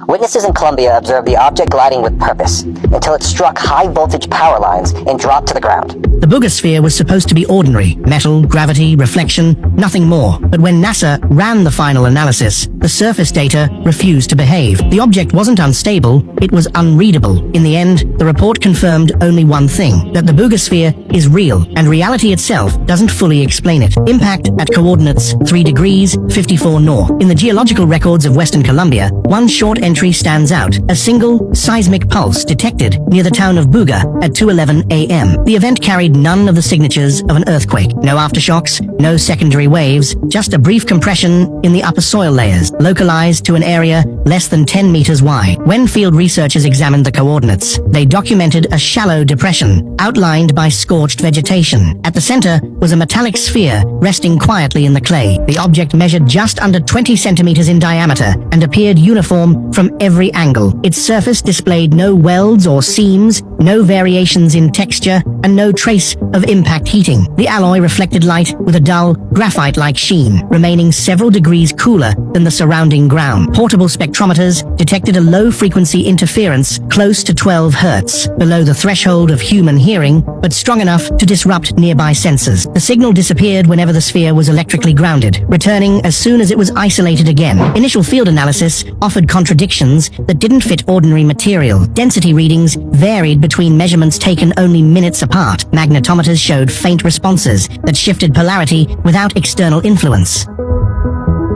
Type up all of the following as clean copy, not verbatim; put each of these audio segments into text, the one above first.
Witnesses in Colombia observed the object gliding with purpose until it struck high-voltage power lines and dropped to the ground. The Buga Sphere was supposed to be ordinary, metal, gravity, reflection, nothing more. But when NASA ran the final analysis, the surface data refused to behave. The object wasn't unstable, it was unreadable. In the end, the report confirmed only one thing, that the Buga Sphere is real, and reality itself doesn't fully explain it. Impact at coordinates 3 degrees 54 north. In the geological records of Western Colombia, one short entry stands out, a single seismic pulse detected near the town of Buga at 2:11 a.m. The event carried none of the signatures of an earthquake. No aftershocks, no secondary waves, just a brief compression in the upper soil layers, localized to an area less than 10 meters wide. When field researchers examined the coordinates, they documented a shallow depression, outlined by scorched vegetation. At the center was a metallic sphere resting quietly in the clay. The object measured just under 20 centimeters in diameter and appeared uniform from every angle. Its surface displayed no welds or seams, no variations in texture, and no trace of impact heating. The alloy reflected light with a dull, graphite-like sheen, remaining several degrees cooler than the surrounding ground. Portable spectrometers detected a low-frequency interference close to 12 Hz, below the threshold of human hearing, but strong enough to disrupt nearby sensors. The signal disappeared whenever the sphere was electrically grounded, returning as soon as it was isolated again. Initial field analysis offered contradictions that didn't fit ordinary material. Density readings varied between measurements taken only minutes apart. Magnetometers showed faint responses that shifted polarity without external influence.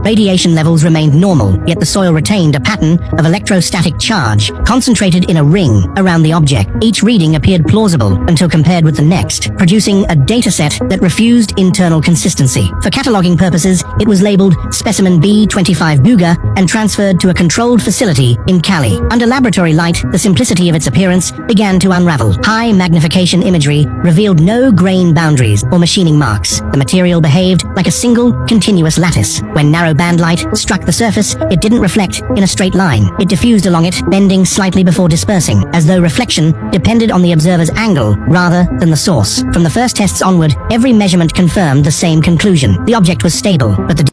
Radiation levels remained normal, yet the soil retained a pattern of electrostatic charge, concentrated in a ring around the object. Each reading appeared plausible until compared with the next, producing a dataset that refused internal consistency. For cataloging purposes, it was labeled Specimen B25 Buga and transferred to a controlled facility in Cali. Under laboratory light, the simplicity of its appearance began to unravel. High magnification imagery revealed no grain boundaries or machining marks. The material behaved like a single, continuous lattice. When narrow band light struck the surface, it didn't reflect in a straight line. It diffused along it, bending slightly before dispersing, as though reflection depended on the observer's angle rather than the source. From the first tests onward, every measurement confirmed the same conclusion. The object was stable, but the